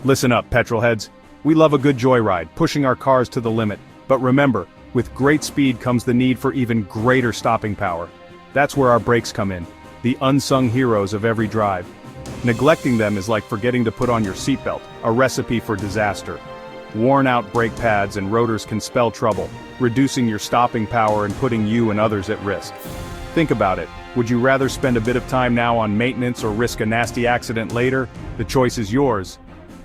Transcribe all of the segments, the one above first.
Listen up, petrolheads. We love a good joyride, pushing our cars to the limit. But remember, with great speed comes the need for even greater stopping power. That's where our brakes come in, the unsung heroes of every drive. Neglecting them is like forgetting to put on your seatbelt, a recipe for disaster. Worn-out brake pads and rotors can spell trouble, reducing your stopping power and putting you and others at risk. Think about it. Would you rather spend a bit of time now on maintenance or risk a nasty accident later? The choice is yours.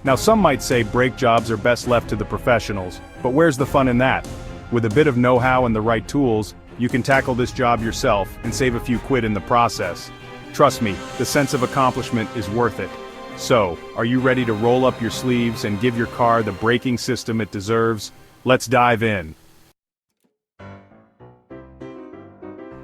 Now some might say brake jobs are best left to the professionals, but where's the fun in that? With a bit of know-how and the right tools, you can tackle this job yourself and save a few quid in the process. Trust me, the sense of accomplishment is worth it. So, are you ready to roll up your sleeves and give your car the braking system it deserves? Let's dive in.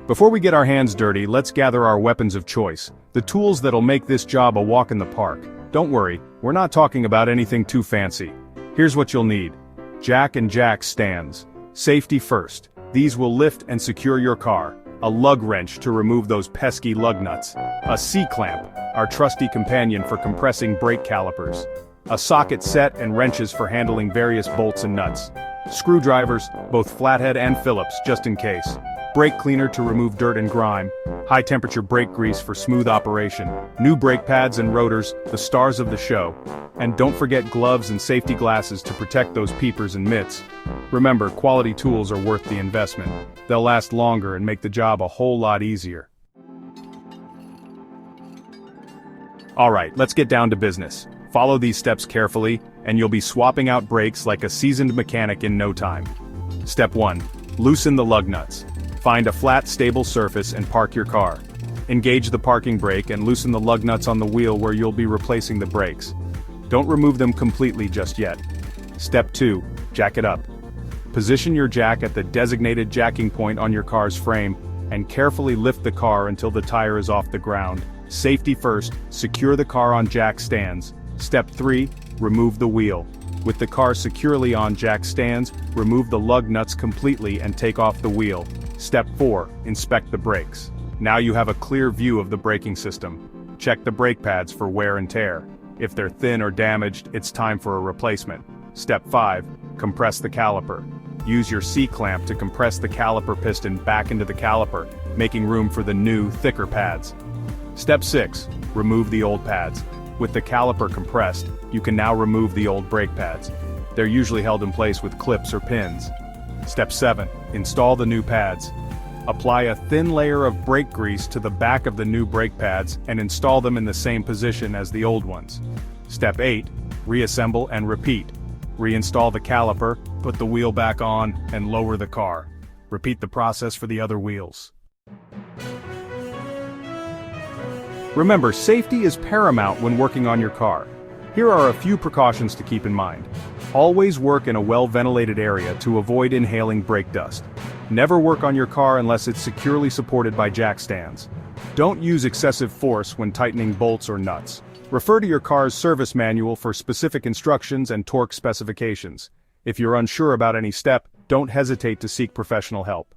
Before we get our hands dirty, let's gather our weapons of choice, the tools that'll make this job a walk in the park. Don't worry, we're not talking about anything too fancy. Here's what you'll need. Jack and jack stands. Safety first. These will lift and secure your car. A lug wrench to remove those pesky lug nuts. A C-clamp, our trusty companion for compressing brake calipers. A socket set and wrenches for handling various bolts and nuts. Screwdrivers, both flathead and Phillips, just in case. Brake cleaner to remove dirt and grime. High-temperature brake grease for smooth operation. New brake pads and rotors, the stars of the show. And don't forget gloves and safety glasses to protect those peepers and mitts. Remember, quality tools are worth the investment. They'll last longer and make the job a whole lot easier. Alright, let's get down to business. Follow these steps carefully, and you'll be swapping out brakes like a seasoned mechanic in no time. Step 1. Loosen the lug nuts. Find a flat, stable surface and park your car. Engage the parking brake and loosen the lug nuts on the wheel where you'll be replacing the brakes. Don't remove them completely just yet. Step 2. Jack it up. Position your jack at the designated jacking point on your car's frame, and carefully lift the car until the tire is off the ground. Safety first, secure the car on jack stands. Step 3. Remove the wheel. With the car securely on jack stands, remove the lug nuts completely and take off the wheel. Step 4. Inspect the brakes. Now you have a clear view of the braking system. Check the brake pads for wear and tear. If they're thin or damaged, it's time for a replacement. Step 5. Compress the caliper. Use your C-clamp to compress the caliper piston back into the caliper, making room for the new, thicker pads. Step 6. Remove the old pads. With the caliper compressed, you can now remove the old brake pads. They're usually held in place with clips or pins. Step 7. Install the new pads. Apply a thin layer of brake grease to the back of the new brake pads and install them in the same position as the old ones. Step 8. Reassemble and repeat. Reinstall the caliper, put the wheel back on, and lower the car. Repeat the process for the other wheels. Remember, safety is paramount when working on your car. Here are a few precautions to keep in mind. Always work in a well-ventilated area to avoid inhaling brake dust. Never work on your car unless it's securely supported by jack stands. Don't use excessive force when tightening bolts or nuts. Refer to your car's service manual for specific instructions and torque specifications. If you're unsure about any step, don't hesitate to seek professional help.